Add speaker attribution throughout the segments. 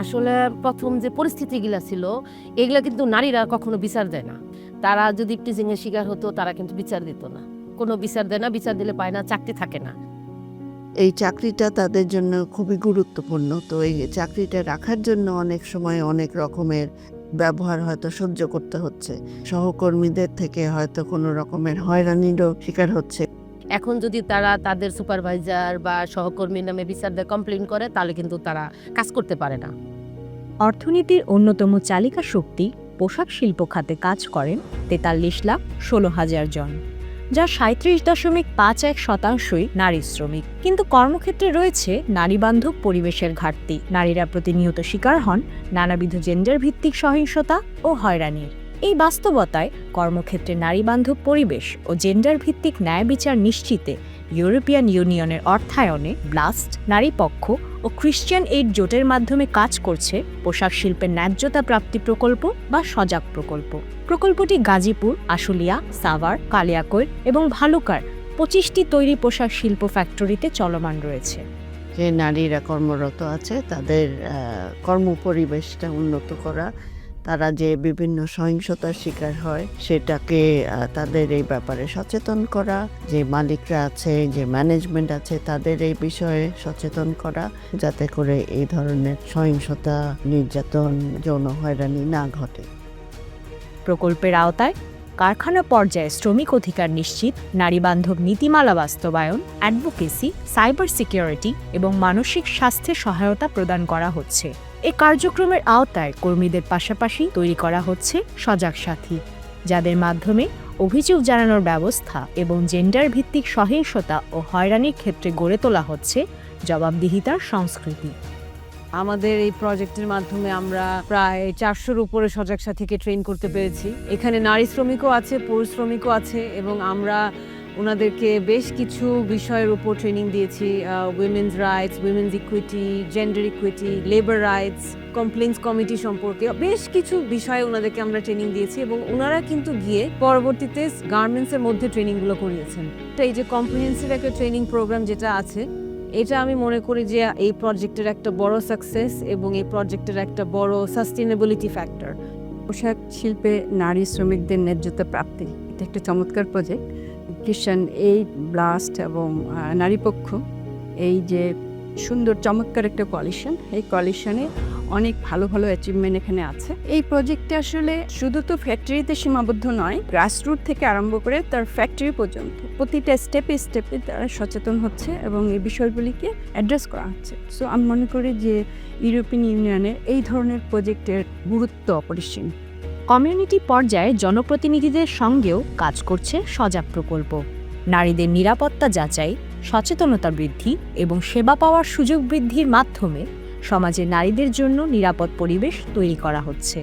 Speaker 1: আসলে প্রথম যে পরিস্থিতিগুলা ছিল, এগুলা কিন্তু নারীরা কখনো বিচার দেয় না। তারা যদি টিজিং এর শিকার হতো, তারা কিন্তু বিচার দিত না। কোনো বিচার দেয় না, বিচার দিলে পায় না, চাকরি থাকে না।
Speaker 2: এই চাকরিটা তাদের জন্য খুবই গুরুত্বপূর্ণ। তো এই চাকরিটা রাখার জন্য অনেক সময় অনেক রকমের ব্যবহার হয়তো সহ্য করতে হচ্ছে। সহকর্মীদের থেকে হয়তো কোনো রকমের হয়রানিরও শিকার হচ্ছে।
Speaker 1: এখন যদি তারা তাদের সুপারভাইজার বা সহকর্মীর নামে বিচার দিয়ে কমপ্লেইন করে, তাহলে কিন্তু তারা কাজ করতে পারে না।
Speaker 3: অর্থনীতির অন্যতম চালিকা শক্তি পোশাক শিল্প খাতে কাজ করেন ৪৩,১৬,০০০ জন, যা ৩৭.৫১% নারী শ্রমিক। কিন্তু কর্মক্ষেত্রে রয়েছে নারীবান্ধব পরিবেশের ঘাটতি। নারীরা প্রতিনিয়ত শিকার হন নানাবিধ জেন্ডার ভিত্তিক সহিংসতা ও হয়রানির। এই বাস্তবতায় কর্মক্ষেত্রে নারীবান্ধব পরিবেশ ও জেন্ডার ভিত্তিক ন্যায় বিচার নিশ্চিতে ইউরোপিয়ান ইউনিয়নের অর্থায়নে ব্লাস্ট, নারীপক্ষ ও খ্রিস্টিয়ান এইড জোটের মাধ্যমে কাজ করছে পোশাক শিল্পের ন্যায্যতা প্রাপ্তি প্রকল্প বা সজাগ প্রকল্প। প্রকল্পটি গাজীপুর, আশুলিয়া, সাভার, কালিয়াকৈর এবং ভালুকার ২৫টি তৈরি পোশাক শিল্প ফ্যাক্টরিতে চলমান রয়েছে।
Speaker 2: যে নারীরা কর্মরত আছে তাদের কর্মপরিবেশটা উন্নত করা, তারা যে বিভিন্ন সহিংসতার শিকার হয় সেটাকে তাদের এই ব্যাপারে সচেতন করা, যে মালিকরা আছে, যে ম্যানেজমেন্ট আছে তাদের এই বিষয়ে সচেতন করা, যাতে করে এই ধরনের সহিংসতা, নির্যাতন, যৌন হয়রানি না ঘটে।
Speaker 3: প্রকল্পের আওতায় কারখানা পর্যায়ে শ্রমিক অধিকার নিশ্চিত, নারীবান্ধব নীতিমালা বাস্তবায়ন, অ্যাডভোকেসি, সাইবার সিকিউরিটি এবং মানসিক স্বাস্থ্যে সহায়তা প্রদান করা হচ্ছে। এই কার্যক্রমের আওতায় কর্মীদের পাশাপাশি তৈরি করা হচ্ছে সজাগ সাথী, যাদের মাধ্যমে অভিযোগ জানানোর ব্যবস্থা এবং জেন্ডার ভিত্তিক সহিংসতা ও হয়রানির ক্ষেত্রে গড়ে তোলা হচ্ছে জবাবদিহিতার সংস্কৃতি।
Speaker 4: আমাদের এই প্রজেক্টের মাধ্যমে আমরা প্রায় ৪০০-র উপরে সজাগ সাথীকে ট্রেন করতে পেরেছি। এখানে নারী শ্রমিকও আছে, পুরুষ শ্রমিকও আছে এবং আমরা ওনাদেরকে বেশ কিছু বিষয়ের উপর ট্রেনিং দিয়েছি। Women's rights, women's equity, gender equity, labour rights, complaints committee সম্পর্কে বেশ কিছু বিষয়ে ওনাদেরকে আমরা ট্রেনিং দিয়েছি এবং ওনারা কিন্তু গিয়ে পরবর্তীতে গার্মেন্টসের মধ্যে ট্রেনিংগুলো করিয়েছেন। এই যে কম্প্রিহেন্সিভ একটা ট্রেনিং প্রোগ্রাম যেটা আছে, এটা আমি মনে করি যে এই প্রজেক্টের একটা বড় সাকসেস এবং এই প্রজেক্টের একটা বড় সাস্টেনেবিলিটি ফ্যাক্টর।
Speaker 5: পোশাক শিল্পে নারী শ্রমিকদের ন্যায্যতা প্রাপ্তি, এটা একটা চমৎকার প্রজেক্ট। খ্রিস্টান এইড, ব্লাস্ট এবং নারীপক্ষ, এই যে সুন্দর চমৎকার একটা কোয়ালিশন, এই কোয়ালিশনে অনেক ভালো ভালো অ্যাচিভমেন্ট এখানে আছে। এই প্রজেক্টে আসলে শুধু তো ফ্যাক্টরিতে সীমাবদ্ধ নয়, গ্রাসরুট থেকে আরম্ভ করে তার ফ্যাক্টরি পর্যন্ত প্রতিটা স্টেপে স্টেপে তারা সচেতন হচ্ছে এবং এই বিষয়গুলিকে অ্যাড্রেস করা হচ্ছে। সো আমি মনে করি যে ইউরোপিয়ান ইউনিয়নের এই ধরনের প্রজেক্টের গুরুত্ব অপরিসীম।
Speaker 3: কমিউনিটি পর্যায়ে জনপ্রতিনিধিদের সঙ্গেও কাজ করছে সজাগ প্রকল্প। নারীদের নিরাপত্তা যাচাই, সচেতনতা বৃদ্ধি এবং সেবা পাওয়ার সুযোগ বৃদ্ধির মাধ্যমে সমাজে নারীদের জন্য নিরাপদ পরিবেশ তৈরি করা হচ্ছে।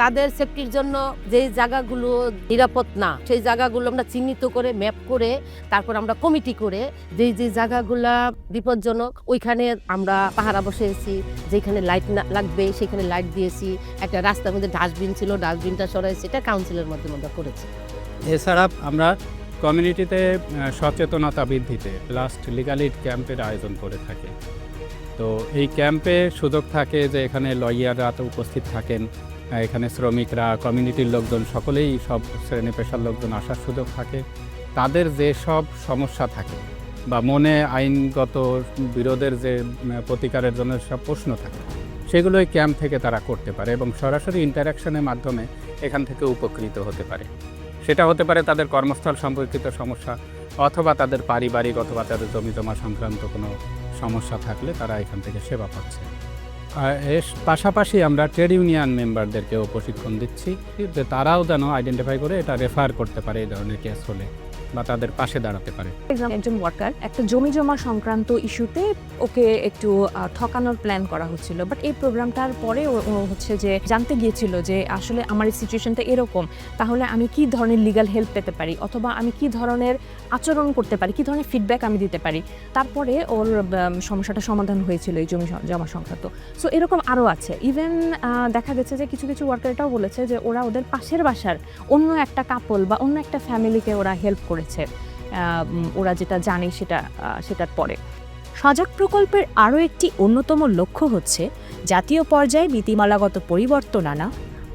Speaker 1: তাদের সেফটির জন্য যে জায়গাগুলো নিরাপদ না, সেই জায়গাগুলো আমরা চিহ্নিত করে ম্যাপ করে তারপর আমরা কমিটি করে যে জায়গাগুলা বিপজ্জনক ওইখানে আমরা পাহারা বসেছি, যেখানে লাইট না লাগবে সেখানে লাইট দিয়েছি। একটা রাস্তার মধ্যে ডাস্টবিন ছিল, ডাস্টবিনটা সরাই, সেটা কাউন্সিলের মাধ্যমে আমরা করেছি।
Speaker 6: এছাড়া আমরা কমিউনিটিতে সচেতনতা বৃদ্ধিতে লাস্ট লিগাল এইড ক্যাম্পের আয়োজন করে থাকি। তো এই ক্যাম্পে সুযোগ থাকে যে এখানে লয়াররা তো উপস্থিত থাকেন, এখানে শ্রমিকরা, কমিউনিটির লোকজন, সকলেই সব শ্রেণী পেশার লোকজন আসার সুযোগ থাকে। তাদের যে সব সমস্যা থাকে বা মনে আইনগত বিরোধের যে প্রতিকারের জন্য সব প্রশ্ন থাকে, সেগুলো এই ক্যাম্প থেকে তারা করতে পারে এবং সরাসরি ইন্টারাকশনের মাধ্যমে এখান থেকে উপকৃত হতে পারে। সেটা হতে পারে তাদের কর্মস্থল সম্পর্কিত সমস্যা, অথবা তাদের পারিবারিক অথবা তাদের জমিজমা সংক্রান্ত কোনো সমস্যা থাকলে তারা এখান থেকে সেবা পাচ্ছে। এর পাশাপাশি আমরা ট্রেড ইউনিয়ন মেম্বারদেরকেও প্রশিক্ষণ দিচ্ছি যে তারাও যেন আইডেন্টিফাই করে এটা রেফার করতে পারে এই ধরনের কেস হলে, বা তাদের পাশে দাঁড়াতে পারে।
Speaker 3: একজন ওয়ার্কার একটা জমি জমা সংক্রান্ত ইস্যুতে ওকে একটু ঠকানোর প্ল্যান করা হচ্ছিল, বাট এই প্রোগ্রামটার পরে ও হচ্ছে যে জানতে গিয়েছিল যে আসলে আমার এই সিচুয়েশনটা এরকম, তাহলে আমি কি ধরনের লিগ্যাল হেল্প পেতে পারি, অথবা আমি কি ধরনের আচরণ করতে পারি, কি ধরনের ফিডব্যাক আমি দিতে পারি। তারপরে ওর সমস্যাটা সমাধান হয়েছিল এই জমি জমা সংক্রান্ত। সো এরকম আরও আছে। ইভেন দেখা গেছে যে কিছু কিছু ওয়ার্কার এটাও বলেছে যে ওরা ওদের পাশের বাসার অন্য একটা কাপল বা অন্য একটা ফ্যামিলিকে ওরা হেল্প করেছে, ওরা যেটা জানে সেটার পরে।
Speaker 7: সজাগ প্রকল্পের আরও একটি অন্যতম লক্ষ্য হচ্ছে জাতীয় পর্যায়ে নীতিমালাগত পরিবর্তন আনা,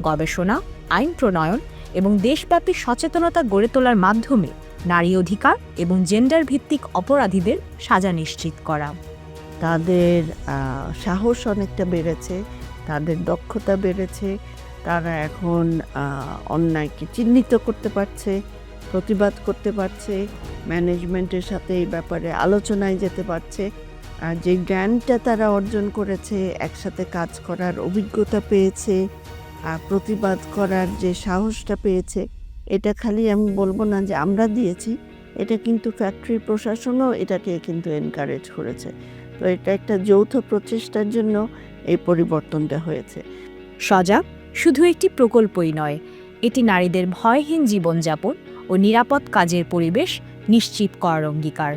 Speaker 7: গবেষণা, আইন প্রণয়ন এবং দেশব্যাপী সচেতনতা গড়ে তোলার মাধ্যমে নারী অধিকার এবং জেন্ডার ভিত্তিক অপরাধীদের সাজা নিশ্চিত করা।
Speaker 2: তাদের সাহস অনেকটা বেড়েছে, তাদের দক্ষতা বেড়েছে, তারা এখন অন্যায়কে চিহ্নিত করতে পারছে, প্রতিবাদ করতে পারছে, ম্যানেজমেন্টের সাথে এই ব্যাপারে আলোচনায় যেতে পারছে। আর যে জ্ঞানটা তারা অর্জন করেছে, একসাথে কাজ করার অভিজ্ঞতা পেয়েছে, আর প্রতিবাদ করার যে সাহসটা পেয়েছে, এটা খালি আমি বলবো না যে আমরা দিয়েছি, এটা কিন্তু ফ্যাক্টরি প্রশাসনও এটাকে কিন্তু এনকারেজ করেছে। তো এটা একটা যৌথ প্রচেষ্টার জন্য এই পরিবর্তনটা হয়েছে।
Speaker 7: সজাগ শুধু একটি প্রকল্পই নয়, এটি নারীদের ভয়হীন জীবনযাপন ও নিরাপদ কাজের পরিবেশ নিশ্চিত করার অঙ্গীকার।